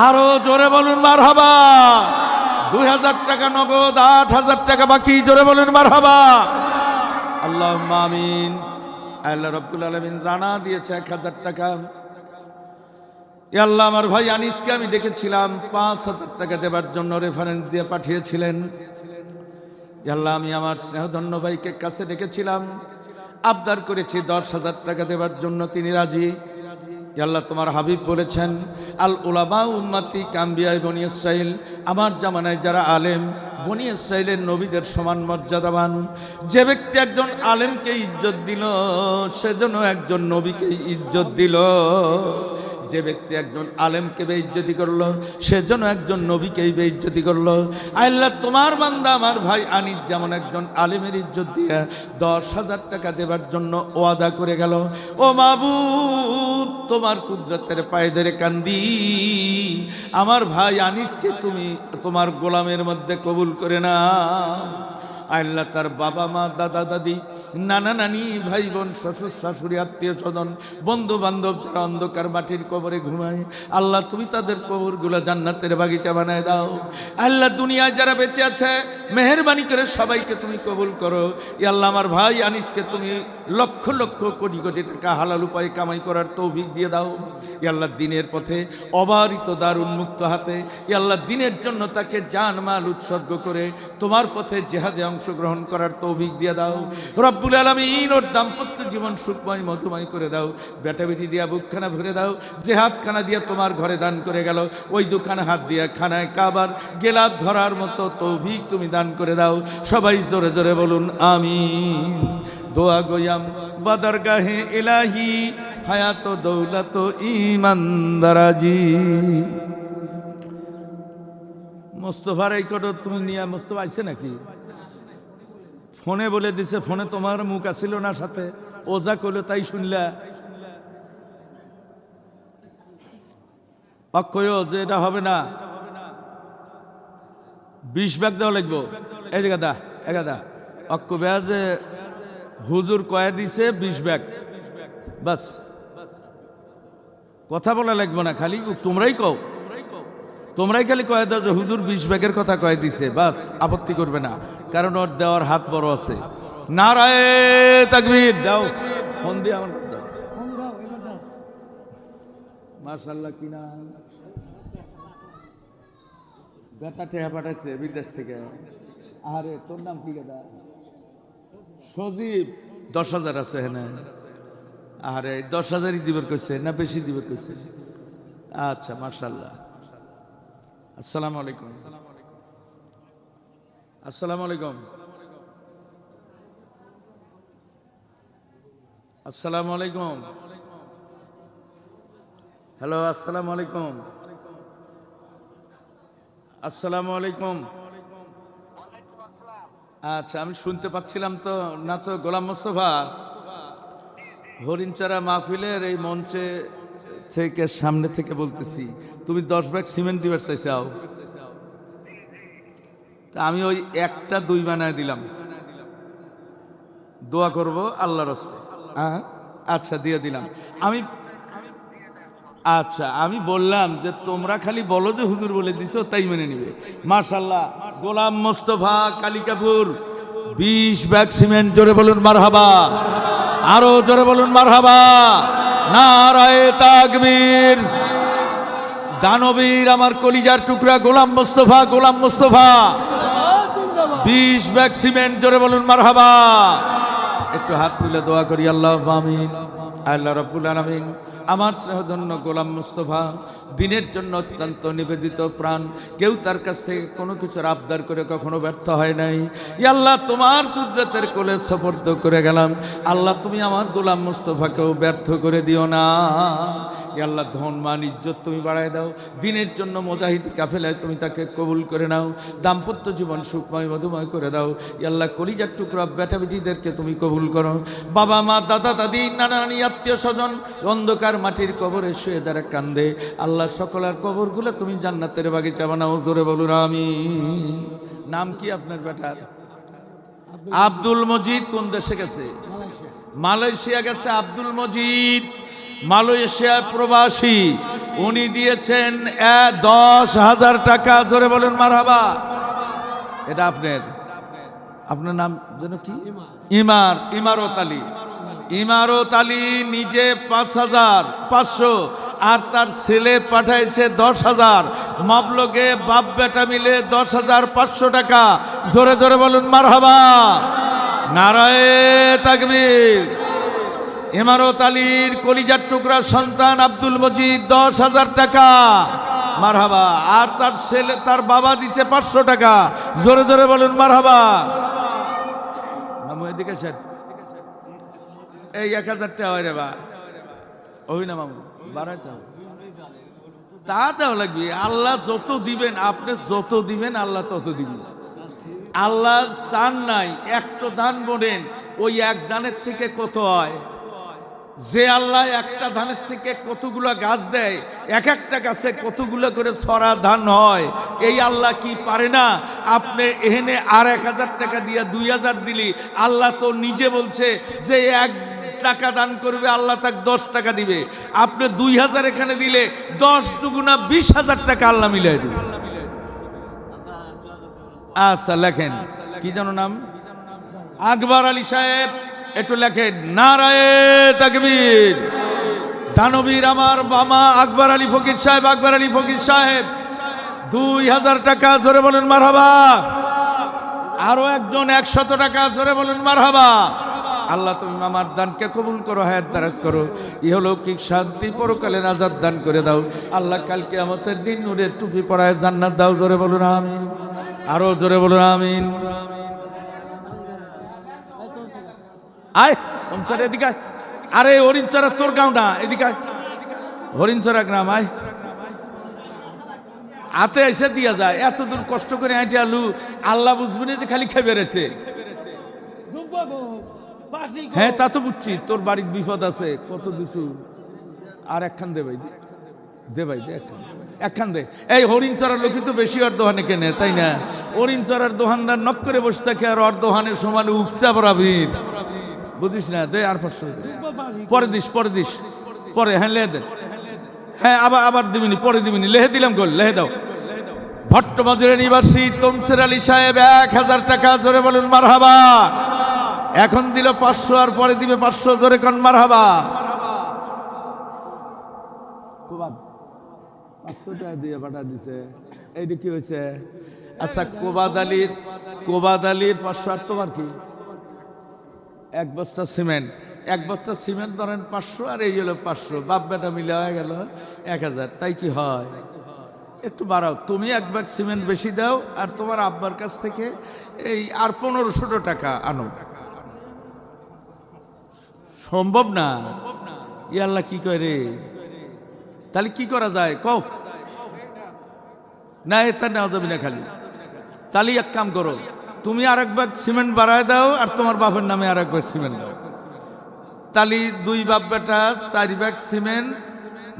আরো জোরে বলুন মারহাবা। 2000 টাকা নগদ, 8000 টাকা বাকি, জোরে বলুন মারহাবা। আল্লাহুম্মা আমিন। আল্লাহ রাব্বুল আলামিন রানা দিয়েছে 1000 টাকা। আল্লাহ, আমার ভাই আনিসকে আমি ডেকেছিলাম 5000 টাকা দেবার জন্য, রেফারেন্স দিয়ে পাঠিয়েছিলেন। আল্লাহ, আমি আমার স্নেহধন্য ভাইকে কাছে ডেকেছিলাম, আবদার করেছি 10,000 টাকা দেবার জন্য, তিনি রাজি। আল্লাহ, তোমার হাবিব বলেছেন, আল উলামা উম্মতি কাম্বিয়া বনি ইসরাইল, আমার জামানায় যারা আলেম বনি ইসরাইলের নবীদের সমান মর্যাদাবান। যে ব্যক্তি একজন আলেমকে ইজ্জত দিল সেজন্য একজন নবীকে ইজ্জত দিল। যে ব্যক্তি একজন আলেমকে বেইজ্জতি করলো সেজন্য একজন নবীকেই বেইজ্জতি করলো। আল্লাহ, তোমার বান্দা আমার ভাই আনিস যেমন একজন আলেমের ইজ্জত দিয়ে 10,000 টাকা দেবার জন্য ওয়াদা করে গেল। ও মাবুদ, তোমার কুদরতের পায়ে ধরে কান্দি, আমার ভাই আনিসকে তুমি তোমার গোলামের মধ্যে কবুল করে না। আল্লাহ, তার বাবা মা, দাদা দাদি, নানা নানি, ভাই বোন, শ্বশুর শাশুড়ি, আত্মীয় স্বজন, বন্ধু বান্ধব যারা অন্ধকার মাটির কবরে ঘুমায়, আল্লাহ তুমি তাদের কবরগুলো জান্নাতের বাগিচা বানায় দাও। আল্লাহ, দুনিয়ায় যারা বেঁচে আছে মেহেরবানি করে সবাইকে তুমি কবুল করো। আল্লাহ, আমার ভাই আনিসকে তুমি লক্ষ লক্ষ কোটি কোটি টাকা হালাল উপায়ে কামাই করার তৌফিক দিয়ে দাও। আল্লাহ, দিনের পথে অবারিত দ্বার উন্মুক্ত হাতে আল্লাহ দিনের জন্য তাকে জান মাল উৎসর্গ করে তোমার পথে জিহাদে অংশগ্রহণ করার তৌফিক দিয়ে দাও। রব্বুল আলামিন ওর দাম্পত্য জীবন সুখময় মধুময় করে দাও। বেটা বেটি দিয়া বুকখানা ভরে দাও। জেহাদখানা দিয়া তোমার ঘরে দান করে গেল, ওই দুখানা হাত দিয়া খানায় কাবার গেলাত ধরার মতো তৌফিক তুমি দান করে দাও। সবাই জোরে জোরে বলুন আমিন। দোয়া গোয়াম বাদরগাহে ইলাহি, হায়াত দৌলত ইমানদারাজি। মোস্তফার এই কটো তুমি নিয়ে, মোস্তফা আইছে নাকি? ফোনে বলে দিছে, ফোনে তোমার মুখ আসিল না সাথে, ওজা করলো তাই শুনলা। অক্ষয় যে এটা হবে না, 20 ব্যাগ দেওয়া লাগবো। এই জায়গা এগাদা অক্ষ ব্যাজে হুজুর কয়ে দিছে 20 ব্যাগ, বাস কথা বলা লাগবো না, খালি তোমরাই কও, তোমরাই খালি কয়ে দাও যে হুজুর 20 ব্যাগের কথা কয়ে দিছে, বাস আপত্তি করবে না, কারণ ওর দেওয়ার হাত বড় আছে। নারায়ে তাকবীর দাও, ফোন দিয়ে আমার দাও। মাশাআল্লাহ, কিনা বেটা টেহা পাঠাচ্ছে বিদেশ থেকে। আরে তোর নাম কি দাদা? সজীব। 10,000 আছে হ্যাঁ। আরে 10,000ই দিবের কইছে না বেশি দিবের কইছে? আচ্ছা, মাশাআল্লাহ। আসসালামু আলাইকুম। আসসালামু আলাইকুম। আসসালামু আলাইকুম। হ্যালো, আসসালামু আলাইকুম। আসসালামু আলাইকুম। আচ্ছা, আমি শুনতে পাচ্ছিলাম তো না তো। গোলাম মোস্তফা, হরিণচারা মাহফিলের এই মঞ্চে থেকে সামনে থেকে বলতেছি, তুমি 10 ব্যাগ সিমেন্ট দিবার চাইছাও। তা আমি ওই একটা 2 বানায় দিলাম, দোয়া করব আল্লাহর রাস্তে। আচ্ছা দিয়ে দিলাম আমি। আচ্ছা আমি বললাম যে তোমরা খালি বলো যে হুজুর বলে দিছো তাই মেনে নিবে। মাশাআল্লাহ, গোলাম মোস্তফা কালিকাপুর 20 ব্যাগ সিমেন্ট, জোরে বলুন মারহাবা, আরো জোরে বলুন মারহাবা, নারায়ে তাকবীর। দানবীর আমার কলিজার টুকরা গোলাম মোস্তফা, গোলাম মোস্তফা 20 ব্যাগ সিমেন্ট, জোরে বলুন মারহাবা। একটু হাত তুলে দোয়া করি, আল্লাহ আমিন। আল্লাহ রাব্বুল আলামিন আমার সহধন্য গোলাম মুস্তফা দিনের জন্য অত্যন্ত নিবেদিত প্রাণ, কেউ তার কাছ থেকে কোনো কিছুর আবদার করে কখনো ব্যর্থ হয় নাই। ইয়া আল্লাহ, তোমার কুদরতের কোলে সুপর্দ করে গেলাম। আল্লাহ, তুমি আমার গোলাম মুস্তফাকেও ব্যর্থ করে দিও না। ইয়া আল্লাহ, ধন মান ইজ্জত তুমি বাড়ায় দাও। দিনের জন্য মুজাহিদ কাফেলায় তুমি তাকে কবুল করে নাও। দাম্পত্য জীবন সুখময় মধুময় করে দাও। ইয়া আল্লাহ, কলিজার টুকরা বেটা বেটিদেরকে তুমি কবুল করো। বাবা মা দাদা দাদি নানা নানি আত্মীয় স্বজন অন্ধকার মাটির কবরে শুয়ে যারা কান্দে, আল্লাহ সকলের কবরগুলো তুমি জান্নাতের বাগিচা বানাও, জোরে বলুন আমিন। নাম কি আপনার বেটার? আব্দুল মজিদ। কোন দেশে গেছে? মালয়েশিয়া গেছে আব্দুল মজিদ, মালয়েশিয়া প্রবাসী। উনি দিয়েছেন 10,000 টাকা, জোরে বলুন মারহাবা। এটা আপনার নাম যেন কি? ইমারত আলী। ইমারত আলী নিজে 5,500 আর তার ছেলে পাঠাইছে 10,000। মাবলগে বাপ বেটা মিলে 10,500 টাকা, জোরে জোরে বলুন মারহাবা, নারায়ে তাকবীর। ইমারত আলীর কলিজার টুকরা সন্তান আব্দুল মজিদ 10,000 টাকা, মারহাবা। আর তার ছেলে, তার বাবা দিচ্ছে 500 টাকা, জোরে জোরে বলুন মারহাবা। মামু এদিকে স্যার, এই 1,000 টাকা হয় রে বা, ওই না মামু বাড়াইতে হবে, তা দেওয়া লাগবে। আল্লাহ যত দিবেন, আপনি যত দিবেন আল্লাহ তত দিবেন। আল্লাহ চান নাই একটা দান বলেন, ওই এক দানের থেকে কত হয়। যে আল্লাহ একটা ধানের থেকে কতগুলো গাছ দেয়, এক একটা গাছে কতগুলো করে ছড়া ধান হয়, এই আল্লাহ কি পারে না? আপনি এখানে আর 1,000 টাকা দিয়ে 2,000 দিলি, আল্লাহ তো নিজে বলছে যে 1 টাকা দান করবে আল্লাহ তাকে 10 টাকা দিবে। আপনি 2,000 এখানে দিলে 10 দুগুণা 20,000 টাকা আল্লাহ মিলাই দিবে। আচ্ছা লেখেন, কি যেন নাম? আকবর আলী সাহেব, একটু লেখেন নারায়ে তাকবীর। দানবীর আমার বাবা আকবর আলী ফকির সাহেব, আকবর আলী ফকির সাহেব 2,000 টাকা, জোরে বলুন মারহাবা। আরো একজন 100 টাকা, জোরে বলুন মারহাবা। আল্লাহ তুমি আমার দানকে কবুল করো, হায়াত দারাজ করো, ইহলৌকিক শান্তি, পরকালের আজাদ দান করে দাও। আল্লাহ কালকে আমাদের দিন নূরের টুপি পরায় জান্নাত দাও, জোরে বলুন আমিন। আরো জোরে বলুন আমিন। আয় ওমসার এদিকে, আরে হরিণচরা তোর গাঁও না, এদিকে হরিণচরা গ্রাম। আয় হাতে এসে দিয়া যায়, এত দূর কষ্ট করে আইটি আলু, আল্লাহ বুঝবি না যে খালি খেয়ে বেড়েছে। হ্যাঁ তা তো বুঝছি, তোর বাড়ির বিপদ আছে, কত কিছু। আর একখান দে ভাই, দে ভাই, দে একখান দে। এই হরিণচরার লোকই তো বেশি ওর দোহানে কেনে, তাই না? হরিণচরার দোহানদার নক করে বসে থাকে, আর ওর দোহানের সমান উপচা বরাবির, বুঝিস না? দে আর 500 পরে দিস, পরে দিস, পরে। হ্যাঁ লেহে দেন, হ্যাঁ আবার দিবিনি, পরে দিবিনি। লেহে দিলাম, গোল লেহে দাও। ভট্টবাজারের নিবাসী তমসের আলী সাহেব 1,000 টাকা, জোরে বলুন মারহাবা। এখন দিল 500 আর পরে দিবে 500, জোরে কোন মারহাবা। 500 টাকা দিয়ে পাঠা দিছে, এইটা কি হয়েছে? আচ্ছা কোবাদ আলীর 500, আর তোমার কি? 1 বস্তা সিমেন্ট, 1 বস্তা সিমেন্ট ধরেন 500, আর এই হলো 500, বাপ বেটা মিলে হয়ে গেল 1,000। তাই কি হয়? একটু বাড়াও, তুমি 1 ব্যাগ সিমেন্ট বেশি দাও, আর তোমার আব্বার কাছ থেকে এই আর 1,500 টাকা আনো। সম্ভব না? ইয়াল্লাহ কি করে? তাহলে কি করা যায় কও না? এটা নেওয়া যাবে না খালি। তাহলে এক কাম করো, তুমি আর 1 ব্যাগ সিমেন্ট বাড়ায় দাও, আর তোমার বাপের নামে আর 1 ব্যাগ সিমেন্ট দাও। তাহলে 2 বাপ বেটা 4 ব্যাগ সিমেন্ট,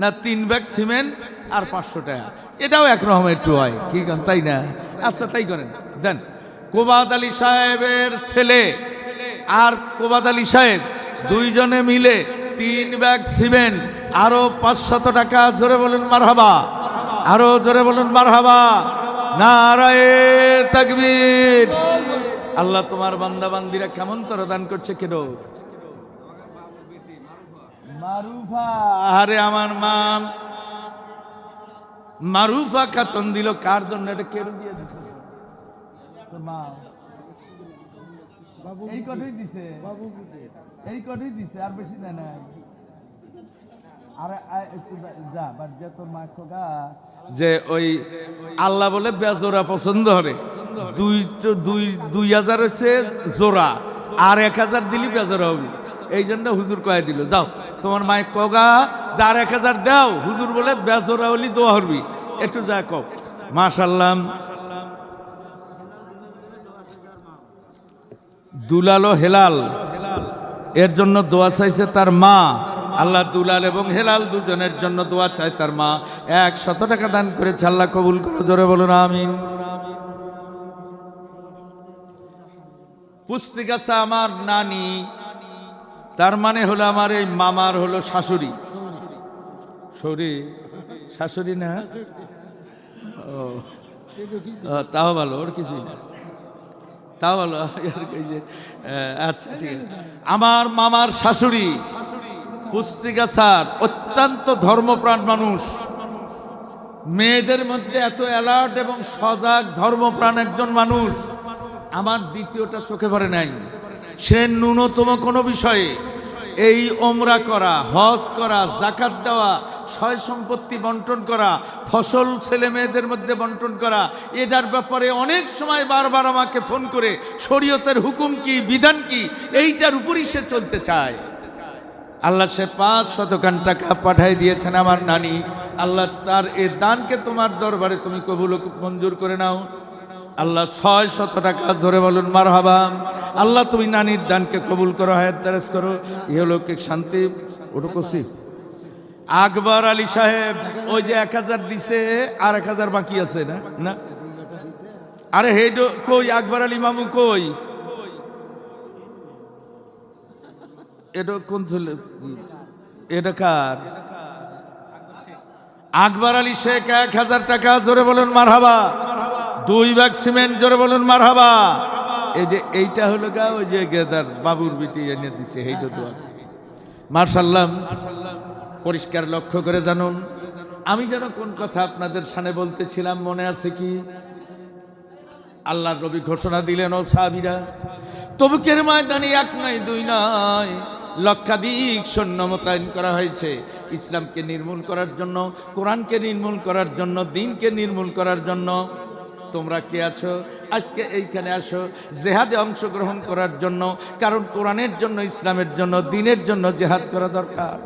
না 3 ব্যাগ সিমেন্ট আর 500 টাকা। এটাও একরকম একটু হয়, কি করেন তাই না? আচ্ছা তাই করেন, দেন। কোবাদ আলী সাহেবের ছেলে আর কোবাদ আলী সাহেব দুইজনে মিলে 3 ব্যাগ সিমেন্ট, আরো 500 টাকা। জোরে বলুন মারহাবা, আরো জোরে বলুন মারহাবা, নারায়ে তাকবীর। আল্লাহ তোমার বান্দা বান্দিরা কেমন তোরা দান করছে কেন? মারুফা, আরে আমার মা মারুফা খাতুন দিল কার জন্য? এটা কেন দিয়ে দিচ্ছে? মা এই কটাই দিছে, এই কটাই দিছে, আর বেশি দেয় নাই। আরে একটু যা বাট যা তোর মা খোকা, যে ওই আল্লাহ বলে বেজোড়া পছন্দ করে। 2000 হচ্ছে জোড়া, আর 1000 দিলি বেজোড়া হবি। এই জন্য হুজুর কয়ে দিল, যাও তোমার মায়ের কগা যার 1000 দাও, হুজুর বলে বেজোড়া হলি দোয়া হরবি, একটু যা কও। মাশাআল্লাহ। দুলাল ও হেলাল এর জন্য দোয়া চাইছে তার মা। আল্লাহ দুলাল এবং হেলাল দুজনের জন্য দোয়া চায় তার মা। 100 টাকা দান করেছে, আল্লাহ কবুল করো, জোরে বলুন আমিন। পুস্তিকাছা আমার নানি, তার মানে হলো আমার এই মামার হলো শাশুড়ি। শাশুড়ি না? তাও ভালো, ওর কিছুই না, তাও ভালো। আচ্ছা ঠিক আছে। আমার মামার শাশুড়ি পুস্তিকাছার অত্যন্ত ধর্মপ্রাণ মানুষ। মেয়েদের মধ্যে এত অ্যালার্ট এবং সজাগ ধর্মপ্রাণ একজন মানুষ আমার দ্বিতীয়টা চোখে পড়ে নাই। সে ন্যূনতম কোনো বিষয়ে এই ওমরা করা, হজ করা, যাকাত দেওয়া, সয় সম্পত্তি বন্টন করা, ফসল ছেলে মেয়েদের মধ্যে বন্টন করা, এটার ব্যাপারে অনেক সময় বারবার আমাকে ফোন করে শরীয়তের হুকুম কি, বিধান কি, এইটার উপরই সে চলতে চায়। আল্লাহ সে 500 টাকা পাঠাই দিয়েছেন আমার নানি। আল্লাহ তার এই দানকে তোমার দরবারে তুমি কবুল মঞ্জুর করে নাও। আল্লাহ 600 টাকা, জোরে বলুন মারহাবা। আল্লাহ তুমি নানির দানকে কবুল করো, হায়াত দারাজ করো, ইহলৌকিক শান্তি। ওটুকুসি আকবর আলী সাহেব ওই যে 1000 দিছে, আর 1000 বাকি আছে না? না, আরে হেড কই? আকবর আলী মামু কই? এটা কোন ছেলে? এটা কার? আকবর আলী শেখ 1000 টাকা, জোরে বলুন মারহাবা। 2 ব্যাগ সিমেন্ট, জোরে বলুন মারহাবা। এই যে এইটা হলো গা ওই যে গেদার বাবুর বিটি এনে দিছে, এইটা দোয়া। মাশাআল্লাহ। পরিষ্কার লক্ষ্য করে জানুন, আমি যেন কোন কথা আপনাদের সামনে বলতেছিলাম, মনে আছে কি? আল্লাহর নবী ঘোষণা দিলেন, ও সাহাবীরা, তবুকের ময়দানে 1 নয় 2 নয়, লক্ষাধিক সৈন্য মোতায়েন করা হয়েছে ইসলামকে নির্মূল করার জন্য, কোরআনকে নির্মূল করার জন্য, দ্বীনকে নির্মূল করার জন্য। তোমরা কে আছো? আজকে এইখানে আসো জেহাদে অংশগ্রহণ করার জন্য, কারণ কোরআনের জন্য, ইসলামের জন্য, দ্বীনের জন্য জেহাদ করা দরকার।